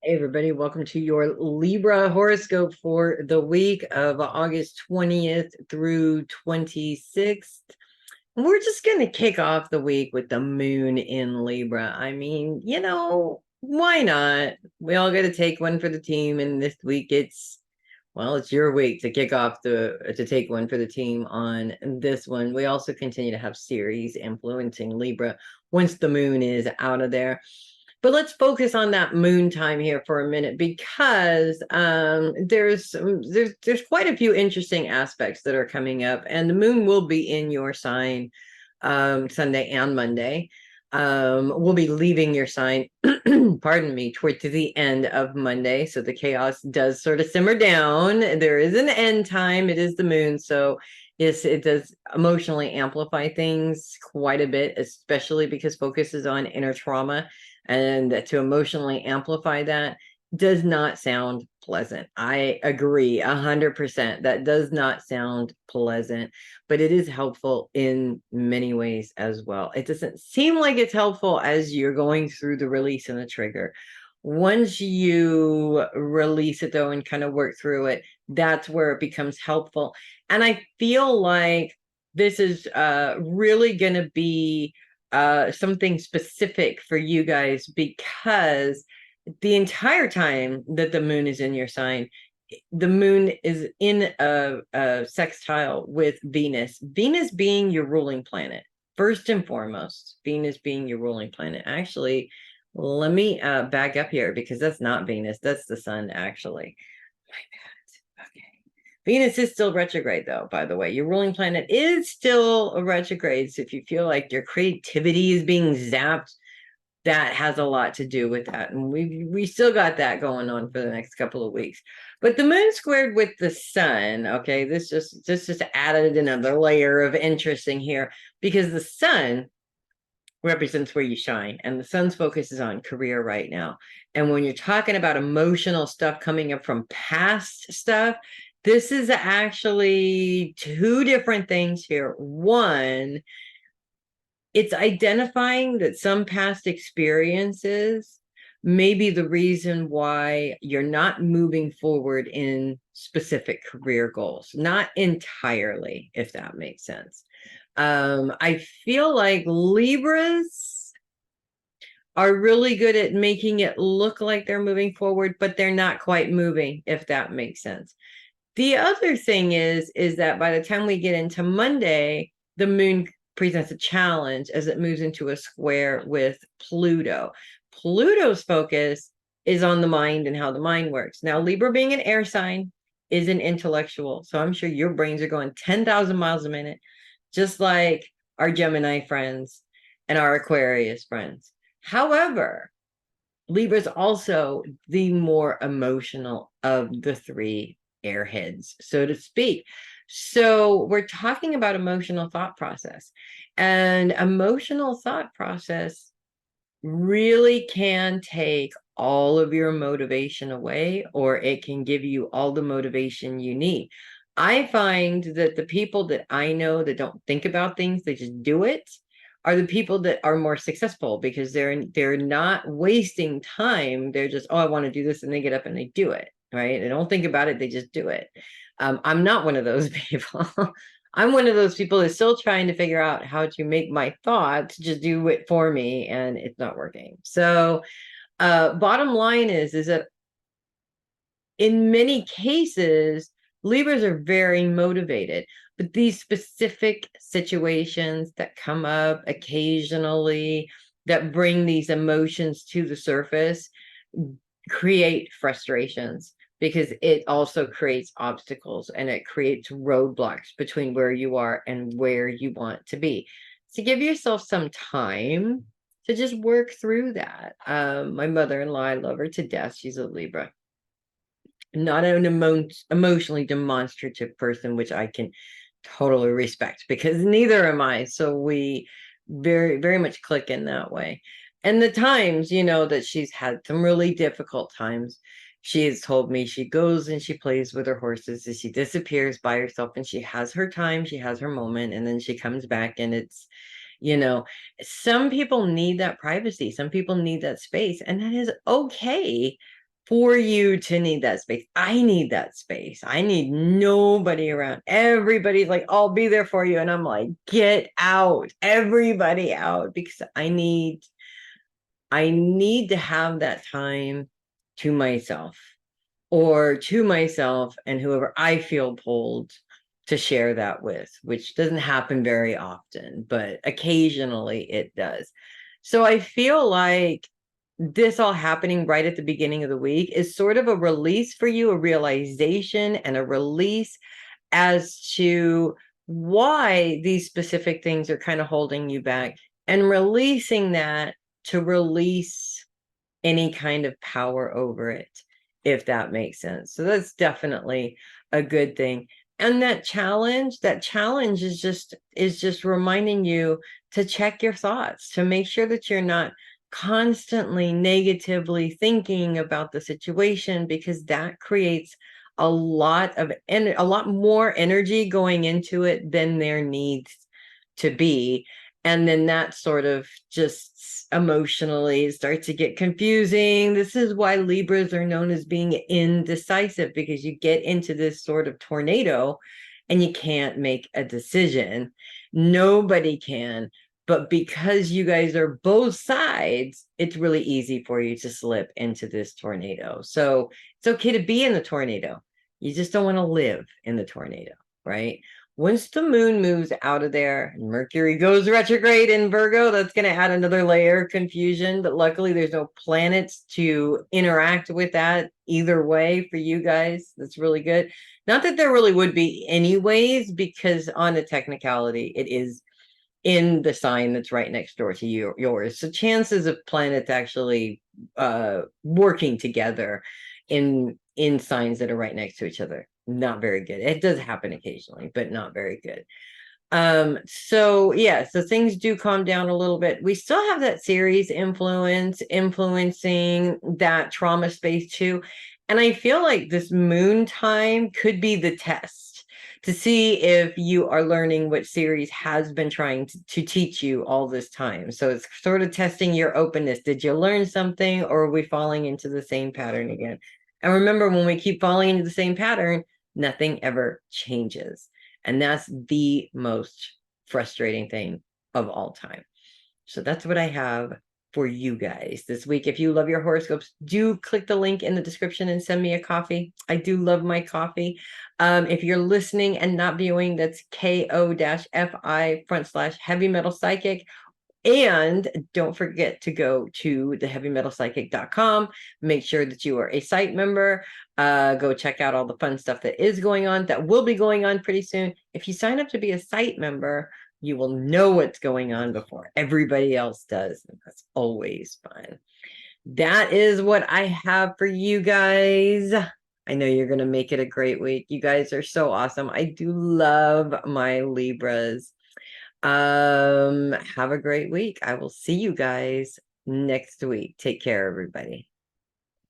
Hey everybody, welcome to your Libra horoscope for the week of August 20th through 26th. We're just going to kick off the week with the moon in Libra. I mean, why not? We all got to take one for the team, and this week it's your week to kick off to take one for the team on this one. We also continue to have Ceres influencing Libra once the moon is out of there. But let's focus on that moon time here for a minute because there's quite a few interesting aspects that are coming up, and the moon will be in your sign Sunday and Monday. We'll be leaving your sign, pardon me, toward to the end of Monday. So the chaos does sort of simmer down. There is an end time. It is the moon. So yes, it does emotionally amplify things quite a bit, especially because focus is on inner trauma. And to emotionally amplify that does not sound pleasant. I agree 100%. That does not sound pleasant, but it is helpful in many ways as well. It doesn't seem like it's helpful as you're going through the release and the trigger. Once you release it though and kind of work through it, that's where it becomes helpful. And I feel like this is really going to be something specific for you guys because the entire time that the moon is in your sign, the moon is in a sextile with Venus. Venus being your ruling planet, first and foremost. Venus being your ruling planet. Actually, let me back up here because that's not Venus. That's the sun, actually. My bad. Okay. Venus is still retrograde, though, by the way. Your ruling planet is still a retrograde. So if you feel like your creativity is being zapped, that has a lot to do with that. And we still got that going on for the next couple of weeks. But the moon squared with the sun, okay, this just added another layer of interesting here because the sun represents where you shine, and the sun's focus is on career right now. And when you're talking about emotional stuff coming up from past stuff, this is actually two different things here. One, it's identifying that some past experiences may be the reason why you're not moving forward in specific career goals. Not entirely, if that makes sense. I feel like Libras are really good at making it look like they're moving forward, but they're not quite moving, if that makes sense. The other thing is that by the time we get into Monday, the moon presents a challenge as it moves into a square with Pluto. Pluto's focus is on the mind and how the mind works. Now, Libra being an air sign is an intellectual. So I'm sure your brains are going 10,000 miles a minute, just like our Gemini friends and our Aquarius friends. However, Libra is also the more emotional of the three airheads, so to speak. So we're talking about emotional thought process, and emotional thought process really can take all of your motivation away, or it can give you all the motivation you need. I find that the people that I know that don't think about things, they just do it, are the people that are more successful because they're not wasting time. They're just, oh, I want to do this, and they get up and they do it, right? They don't think about it, they just do it. I'm not one of those people. I'm one of those people that's still trying to figure out how to make my thoughts just do it for me, and it's not working. So bottom line is that in many cases, Libras are very motivated, but these specific situations that come up occasionally that bring these emotions to the surface create frustrations because it also creates obstacles and it creates roadblocks between where you are and where you want to be. So give yourself some time to just work through that. My mother-in-law, I love her to death. She's a Libra, not an emotionally demonstrative person, which I can totally respect because neither am I. So we very, very much click in that way. And the times, that she's had some really difficult times, she has told me she goes and she plays with her horses and she disappears by herself and she has her time, she has her moment, and then she comes back and it's, some people need that privacy. Some people need that space, and that is okay. for you to need that space. I need that space. I need nobody around. Everybody's like, I'll be there for you. And I'm like, get out, everybody out, because I need to have that time to myself, or to myself and whoever I feel pulled to share that with, which doesn't happen very often, but occasionally it does. So I feel like this all happening right at the beginning of the week is sort of a release for you, a realization and a release as to why these specific things are kind of holding you back, and releasing that to release any kind of power over it, if that makes sense. So that's definitely a good thing. And that challenge is just reminding you to check your thoughts, to make sure that you're not constantly negatively thinking about the situation, because that creates a lot of a lot more energy going into it than there needs to be. And then that sort of just emotionally starts to get confusing. This is why Libras are known as being indecisive, because you get into this sort of tornado and you can't make a decision. Nobody can. But because you guys are both sides, it's really easy for you to slip into this tornado. So it's okay to be in the tornado. You just don't want to live in the tornado, right? Once the moon moves out of there and Mercury goes retrograde in Virgo, that's going to add another layer of confusion. But luckily, there's no planets to interact with that either way for you guys. That's really good. Not that there really would be anyways, because on a technicality, it is in the sign that's right next door to yours. So chances of planets actually working together in signs that are right next to each other, not very good. It does happen occasionally, but not very good. So yeah, so things do calm down a little bit. We still have that Ceres influencing that trauma space too. And I feel like this moon time could be the test to see if you are learning what Ceres has been trying to teach you all this time. So it's sort of testing your openness. Did you learn something, or are we falling into the same pattern again? And remember, when we keep falling into the same pattern, nothing ever changes. And that's the most frustrating thing of all time. So that's what I have for you guys this week. If you love your horoscopes, do click the link in the description and send me a coffee. I do love my coffee. If you're listening and not viewing, that's ko-fi/heavy metal psychic. And don't forget to go to theheavymetalpsychic.com. Make sure that you are a site member. Go check out all the fun stuff that is going on, that will be going on pretty soon. If you sign up to be a site member, you will know what's going on before everybody else does. And that's always fun. That is what I have for you guys. I know you're going to make it a great week. You guys are so awesome. I do love my Libras. Have a great week. I will see you guys next week. Take care, everybody.